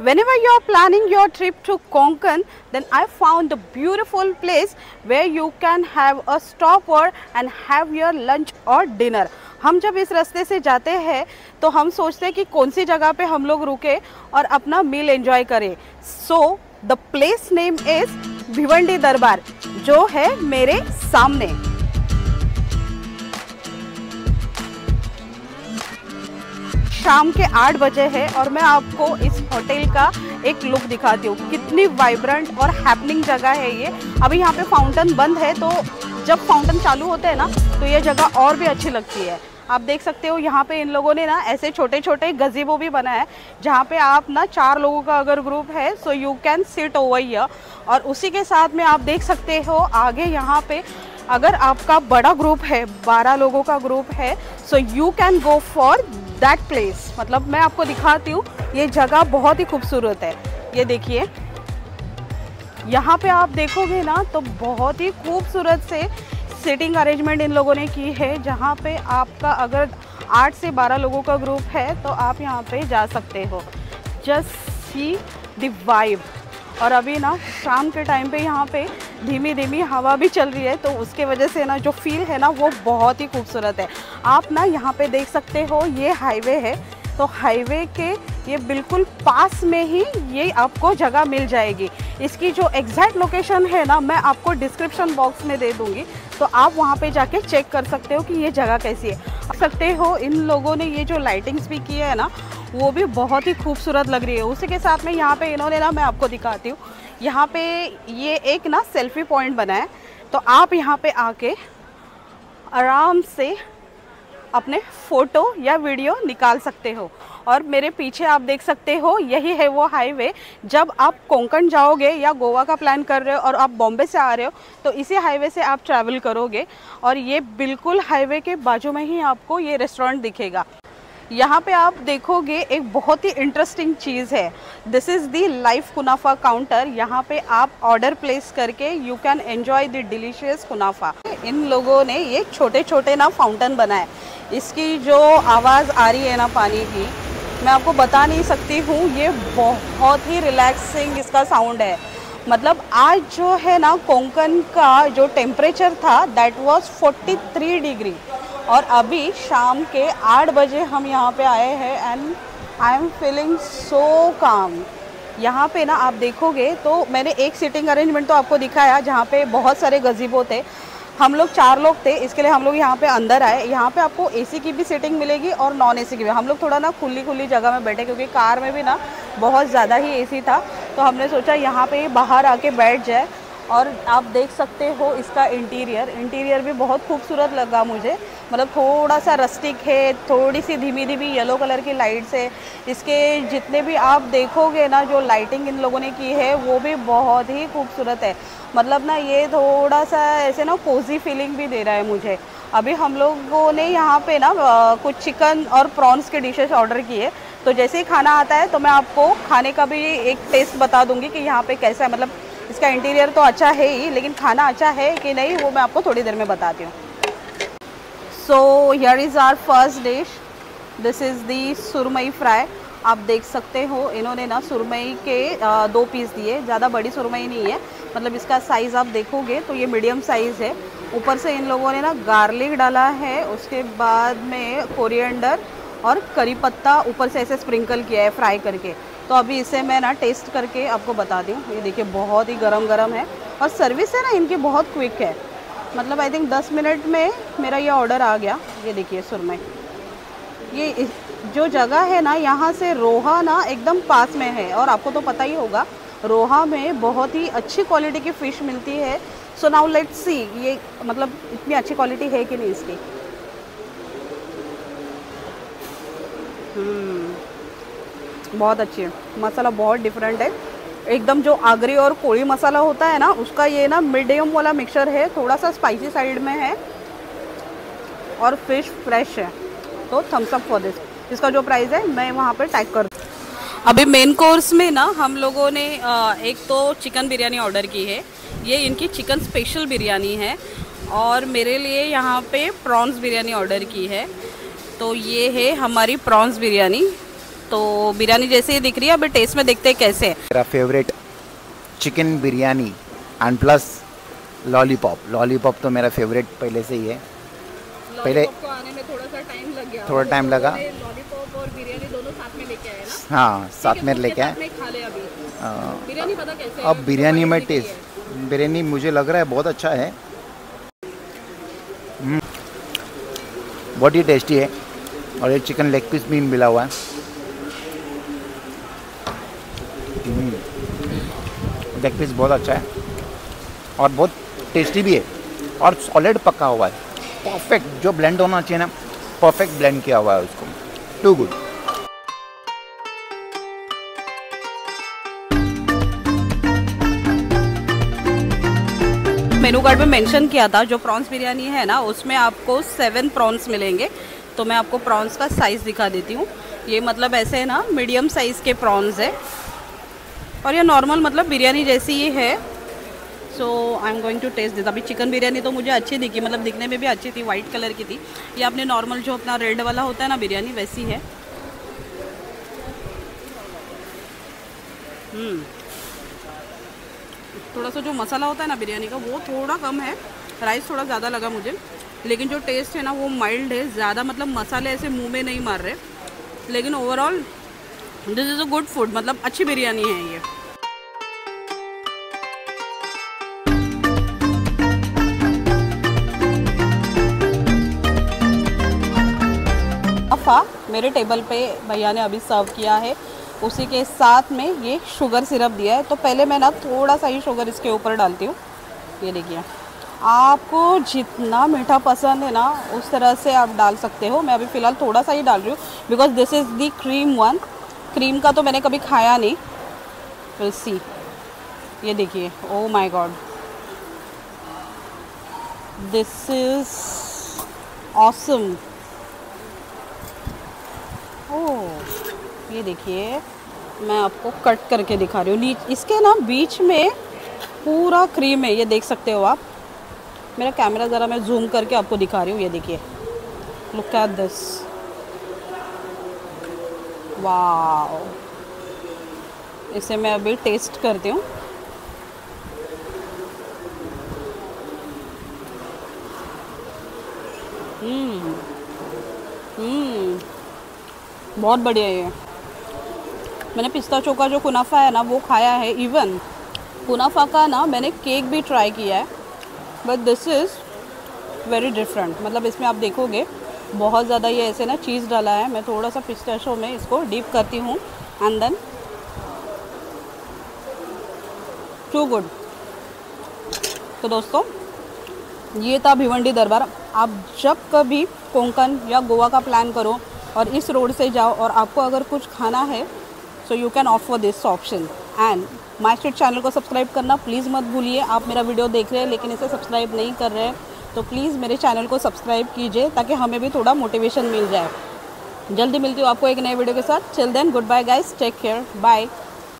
Whenever you are planning your trip to Konkan, then I found a beautiful place where you can have a stopover and have your lunch or dinner. हम जब इस रास्ते से जाते हैं तो हम सोचते हैं कि कौन सी जगह पे हम लोग रुके और अपना मील एंजॉय करें. So the place name is Bhiwandi दरबार, जो है मेरे सामने. शाम के 8 बजे है और मैं आपको इस होटल का एक लुक दिखाती हूँ. कितनी वाइब्रेंट और हैपनिंग जगह है ये. अभी यहाँ पे फाउंटेन बंद है, तो जब फाउंटेन चालू होते हैं ना तो ये जगह और भी अच्छी लगती है. आप देख सकते हो यहाँ पे इन लोगों ने ना ऐसे छोटे छोटे गज़ीबो भी बनाया है, जहाँ पे आप ना 4 लोगों का अगर ग्रुप है so you can sit over here. और उसी के साथ में आप देख सकते हो आगे यहाँ पे अगर आपका बड़ा ग्रुप है, 12 लोगों का ग्रुप है, so you can go for that place. मतलब मैं आपको दिखाती हूँ, ये जगह बहुत ही खूबसूरत है. ये देखिए, यहाँ पे आप देखोगे ना तो बहुत ही खूबसूरत से सीटिंग अरेंजमेंट इन लोगों ने की है, जहाँ पे आपका अगर 8 से 12 लोगों का ग्रुप है तो आप यहाँ पे जा सकते हो. Just see the vibe. और अभी ना शाम के टाइम पे यहाँ पे धीमी धीमी हवा भी चल रही है, तो उसके वजह से ना जो फील है ना वो बहुत ही खूबसूरत है. आप ना यहाँ पे देख सकते हो, ये हाईवे है, तो हाईवे के ये बिल्कुल पास में ही ये आपको जगह मिल जाएगी. इसकी जो एग्जैक्ट लोकेशन है ना मैं आपको डिस्क्रिप्शन बॉक्स में दे दूँगी, तो आप वहाँ पे जाके चेक कर सकते हो कि ये जगह कैसी है. देख सकते हो इन लोगों ने ये जो लाइटिंग्स भी की है ना वो भी बहुत ही खूबसूरत लग रही है. उसी के साथ में यहाँ पे इन्होंने ना, मैं आपको दिखाती हूँ, यहाँ पे ये एक ना सेल्फी पॉइंट बना है, तो आप यहाँ पे आके आराम से अपने फ़ोटो या वीडियो निकाल सकते हो. और मेरे पीछे आप देख सकते हो, यही है वो हाईवे. जब आप कोंकण जाओगे या गोवा का प्लान कर रहे हो और आप बॉम्बे से आ रहे हो तो इसी हाईवे से आप ट्रैवल करोगे. और ये बिल्कुल हाईवे के बाजू में ही आपको ये रेस्टोरेंट दिखेगा. यहाँ पे आप देखोगे एक बहुत ही इंटरेस्टिंग चीज़ है. This is the live kunafa counter. यहाँ पे आप ऑर्डर प्लेस करके you can enjoy the delicious kunafa. इन लोगों ने ये छोटे छोटे ना फाउंटेन बनाए. इसकी जो आवाज़ आ रही है ना पानी की, मैं आपको बता नहीं सकती हूँ. ये बहुत ही रिलैक्सिंग इसका साउंड है. मतलब आज जो है ना कोंकण का जो टेम्परेचर था दैट वाज 43 डिग्री, और अभी शाम के 8 बजे हम यहाँ पे आए हैं and I am feeling so काम. यहाँ पे ना आप देखोगे तो मैंने एक सीटिंग अरेंजमेंट तो आपको दिखाया जहाँ पे बहुत सारे गज़ीबो थे. हम लोग 4 लोग थे, इसके लिए हम लोग यहाँ पे अंदर आए. यहाँ पे आपको एसी की भी सीटिंग मिलेगी और नॉन एसी की भी. हम लोग थोड़ा ना खुली जगह में बैठे, क्योंकि कार में भी ना बहुत ज़्यादा ही एसी था, तो हमने सोचा यहाँ पे बाहर आके बैठ जाए. और आप देख सकते हो इसका इंटीरियर भी बहुत खूबसूरत लगा मुझे. मतलब थोड़ा सा रस्टिक है, थोड़ी सी धीमी धीमी येलो कलर की लाइट्स है. इसके जितने भी आप देखोगे ना जो लाइटिंग इन लोगों ने की है वो भी बहुत ही खूबसूरत है. मतलब ना ये थोड़ा सा ऐसे ना कोजी फीलिंग भी दे रहा है मुझे. अभी हम लोगों ने यहाँ पे ना कुछ चिकन और प्रॉन्स के डिशेस ऑर्डर किए, तो जैसे ही खाना आता है तो मैं आपको खाने का भी एक टेस्ट बता दूँगी कि यहाँ पे कैसा है. मतलब इसका इंटीरियर तो अच्छा है ही, लेकिन खाना अच्छा है कि नहीं वो मैं आपको थोड़ी देर में बताती हूँ. So here is our first dish. This is the surmai fry. आप देख सकते हो इन्होंने ना सुरमई के 2 पीस दिए. ज़्यादा बड़ी सुरमई नहीं है, मतलब इसका साइज़ आप देखोगे तो ये मीडियम साइज़ है. ऊपर से इन लोगों ने ना गार्लिक डाला है, उसके बाद में कोरिएंडर और करी पत्ता ऊपर से ऐसे स्प्रिंकल किया है फ्राई करके. तो अभी इसे मैं ना टेस्ट करके आपको बता दूँ. ये देखिए बहुत ही गरम है, और सर्विस है ना इनकी बहुत क्विक है. मतलब आई थिंक 10 मिनट में मेरा ये ऑर्डर आ गया. ये देखिए सुरमई. ये जो जगह है ना यहाँ से रोहा ना एकदम पास में है, और आपको तो पता ही होगा रोहा में बहुत ही अच्छी क्वालिटी की फ़िश मिलती है. सो नाउ लेट्स सी ये मतलब इतनी अच्छी क्वालिटी है कि नहीं इसकी. बहुत अच्छी है. मसाला बहुत डिफरेंट है एकदम. जो आगरी और कोड़ी मसाला होता है ना उसका ये ना मीडियम वाला मिक्सचर है, थोड़ा सा स्पाइसी साइड में है, और फिश फ्रेश है. तो थम्स अप फॉर दिस. इसका जो प्राइस है मैं वहाँ पर टैग कर. अभी मेन कोर्स में ना हम लोगों ने एक तो चिकन बिरयानी ऑर्डर की है. ये इनकी चिकन स्पेशल बिरयानी है. और मेरे लिए यहाँ पे प्रॉन्स बिरयानी ऑर्डर की है. तो ये है हमारी प्रॉन्स बिरयानी. तो बिरयानी जैसे ही दिख रही है, अभी टेस्ट में देखते हैं कैसे है। मेरा favourite chicken biryani and plus lollipop. Lollipop तो मेरा फेवरेट पहले से ही है। पहले को आने में थोड़ा सा टाइम लग गया, थोड़ा टाइम लगा। लॉलीपॉप और बिरयानी दोनों साथ में लेके आए ना। हाँ, साथ में लेके आए। खा ले अभी। बिरयानी पता कैसे है? अब बिरयानी में टेस्ट, बिरयानी मुझे लग रहा है बहुत अच्छा है। बहुत ही टेस्टी है और ये चिकन लेग पीस भी मिला हुआ है। लेग पीस बहुत अच्छा है और बहुत टेस्टी भी है और सॉलिड पका हुआ है। परफेक्ट, जो ब्लेंड होना चाहिए ना, परफेक्ट ब्लेंड किया हुआ है उसको। Too good. मेनू कार्ड में मेंशन किया था जो प्रॉन्स बिरयानी है ना, उसमें आपको 7 प्रॉन्स मिलेंगे। तो मैं आपको प्रॉन्स का साइज़ दिखा देती हूँ। ये मतलब ऐसे है ना, मीडियम साइज़ के प्रॉन्स है और ये नॉर्मल मतलब बिरयानी जैसी ही है। So I am going to taste this. अभी चिकन बिरयानी तो मुझे अच्छी दिखी, मतलब दिखने में भी अच्छी थी, वाइट कलर की थी। ये अपने नॉर्मल जो अपना रेड वाला होता है ना बिरयानी, वैसी है। थोड़ा सा जो मसाला होता है ना बिरयानी का, वो थोड़ा कम है। राइस थोड़ा ज़्यादा लगा मुझे, लेकिन जो टेस्ट है ना वो माइल्ड है। ज़्यादा मतलब मसाले ऐसे मुंह में नहीं मार रहे, लेकिन overall this is a good food. मतलब अच्छी बिरयानी है ये। मेरे टेबल पे भैया ने अभी सर्व किया है, उसी के साथ में ये शुगर सिरप दिया है। तो पहले मैं ना थोड़ा सा ही शुगर इसके ऊपर डालती हूँ। ये देखिए, आपको जितना मीठा पसंद है ना उस तरह से आप डाल सकते हो। मैं अभी फ़िलहाल थोड़ा सा ही डाल रही हूँ because this is the cream one. Cream का तो मैंने कभी खाया नहीं। Will see. ये देखिए, oh my God, this is awesome. Oh, ये देखिए, मैं आपको कट करके दिखा रही हूँ। इसके ना बीच में पूरा क्रीम है, ये देख सकते हो आप। मेरा कैमरा ज़रा मैं जूम करके आपको दिखा रही हूँ। ये देखिए, लुक एट दिस, वाओ। इसे मैं अभी टेस्ट करती हूँ। बहुत बढ़िया है ये। मैंने पिस्ताचो का जो कुनाफा है ना वो खाया है। इवन कुनाफा का ना मैंने केक भी ट्राई किया है, but this is very different. मतलब इसमें आप देखोगे बहुत ज़्यादा ये ऐसे ना चीज़ डाला है। मैं थोड़ा सा पिस्ताचो में इसको डीप करती हूँ एंड देन टू गुड। तो दोस्तों, ये था भिवंडी दरबार। आप जब कभी कोंकण या गोवा का प्लान करो और इस रोड से जाओ और आपको अगर कुछ खाना है, so you can opt for this option. And my street channel को सब्सक्राइब करना प्लीज़ मत भूलिए। आप मेरा वीडियो देख रहे हैं लेकिन इसे सब्सक्राइब नहीं कर रहे हैं, तो प्लीज़ मेरे चैनल को सब्सक्राइब कीजिए ताकि हमें भी थोड़ा मोटिवेशन मिल जाए। जल्दी मिलती हूँ आपको एक नए वीडियो के साथ। Till then, good bye guys, take care, bye.